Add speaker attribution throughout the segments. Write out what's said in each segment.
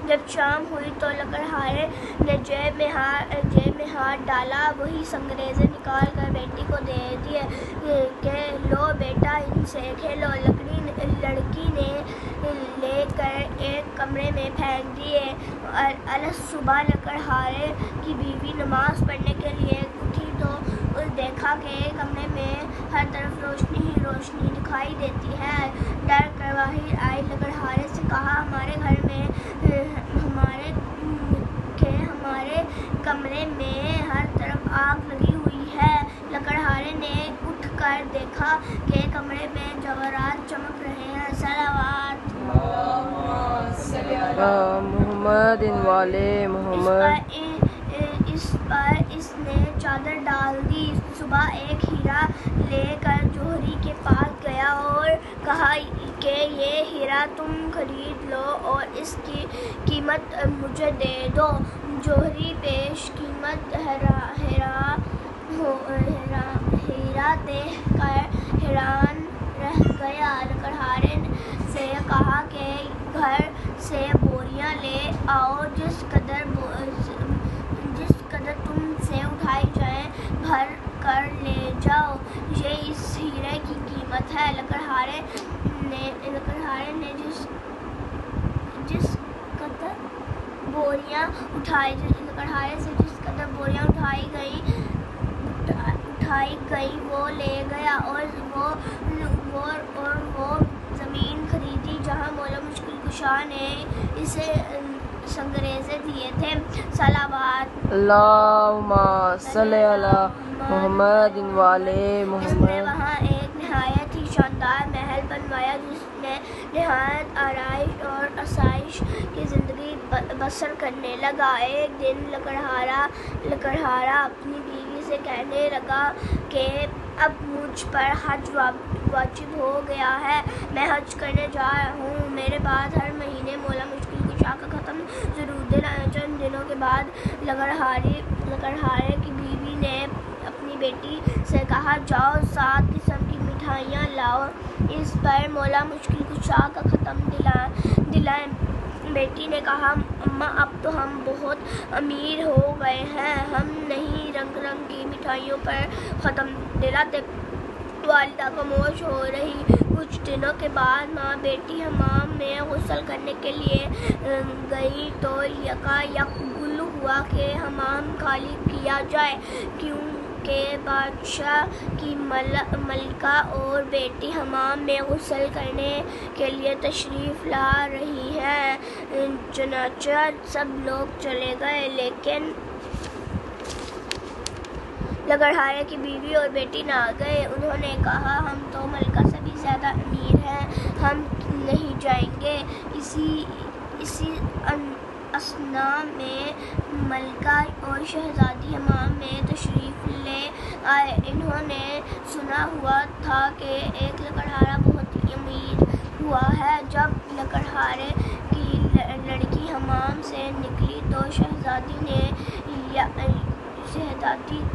Speaker 1: جب شام ہوئی تو لکڑہارے نے جیب میں ہاتھ ڈالا، وہی سنگریزے نکال کر بیٹی کو دے دیے کہ لو بیٹا ان سے کھیلو۔ لڑکی نے لے کر ایک کمرے میں پھینک دیے۔ الصبح لکڑہارے کی بیوی نماز پڑھنے کے لیے اٹھی تو دیکھا کہ کمرے میں ہر طرف روشنی ہی روشنی دکھائی دیتی ہے۔ ڈر کر باہر آئی، لکڑہارے سے کہا ہمارے کمرے میں ہر طرف آگ لگی ہوئی ہے۔ لکڑہارے نے اٹھ کر دیکھا کہ کمرے میں جواہرات چمک رہے ہیں۔ صلوات
Speaker 2: محمد والے محمد۔
Speaker 1: اس پر اس نے چادر ڈال دی۔ صبح ایک ہیرا لے کر جوہری کے پاس گیا اور کہا کہ یہ ہیرا تم خرید لو اور اس کی قیمت مجھے دے دو۔ جوہری پیش قیمت ہیرا دیکھ کر حیران رہ گیا۔ لکڑہارے سے کہا کہ گھر سے بوریاں لے آؤ، جس قدر تم سے اٹھائی جائیں بھر کر لے جاؤ، یہ اس ہیرے کی قیمت ہے۔ لکڑہارے نے جس قدر بوریاں اٹھائی گئی وہ لے گیا اور وہ زمین خریدی جہاں مولا مشکل کشا نے اسے سنگریزے دیے تھے۔ صلوات
Speaker 2: اللہم صلی علی محمد والے محمد۔
Speaker 1: اس نے وہاں ایک نہایت ہی شاندار محل بنوایا جس میں نہایت آرائش اور آسائش کی زندگی بسر کرنے لگا۔ ایک دن لکڑہارا اپنی بیوی سے کہنے لگا کہ اب مجھ پر حج واجب ہو گیا ہے، میں حج کرنے جا رہا ہوں، میرے بعد ہر مہینے مولا مشکل کشا کا ختم ضرور دینا۔ چند دنوں کے بعد لکڑہارے کی بیوی نے اپنی بیٹی سے کہا جاؤ 7 قسم کی مٹھائیاں لاؤ، اس پر مولا مشکل کشا کا ختم دلائیں۔ بیٹی نے کہا اماں اب تو ہم بہت امیر ہو گئے ہیں، ہم نہیں رنگ رنگ کی مٹھائیوں پر ختم دلاتے۔ والدہ خاموش ہو رہی۔ کچھ دنوں کے بعد ماں بیٹی حمام میں غسل کرنے کے لیے گئی تو یکایک گل ہوا کہ حمام خالی کیا جائے، کیونکہ بادشاہ کی ملکہ اور بیٹی حمام میں غسل کرنے کے لیے تشریف لا رہی ہیں۔ چنانچہ سب لوگ چلے گئے، لیکن لکڑہارے کی بیوی اور بیٹی نہ گئے۔ انہوں نے کہا ہم تو ملکہ سے بھی زیادہ امیر ہیں، ہم نہیں جائیں گے۔ اسی اثناء میں ملکہ اور شہزادی حمام میں تشریف لے آئے۔ انہوں نے سنا ہوا تھا کہ ایک لکڑہارا بہت ہی امیر ہوا ہے۔ جب لکڑہارے کی لڑکی حمام سے نکلی تو شہزادی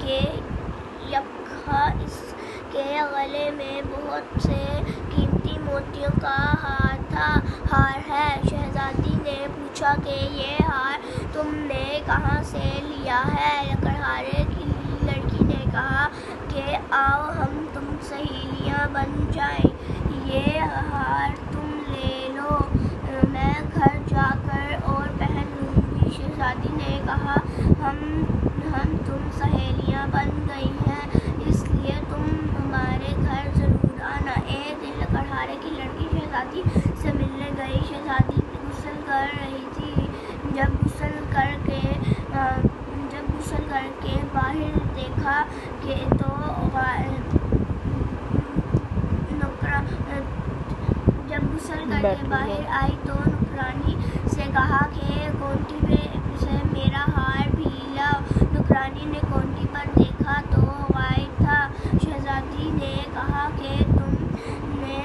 Speaker 1: کے یکا اس کے گلے میں بہت سے قیمتی موتیوں کا ہار ہے۔ شہزادی نے پوچھا کہ یہ ہار تم نے کہاں سے لیا ہے؟ لکڑہارے کی لڑکی نے کہا کہ آؤ ہم تم سہیلیاں بن جائیں، یہ ہار تم لے لو، میں گھر جا کر اور پہن لوں گی۔ شہزادی نے کہا ہم تم سہیلیاں بن گئی ہیں، اس لیے تم ہمارے گھر ضرور آنا۔ ایک دن لکڑہارے کی لڑکی شہزادی سے ملنے گئی۔ شہزادی غسل کر رہی تھی۔ جب غسل کر کے باہر دیکھا جب غسل کر کے باہر آئی تو نوکرانی سے کہا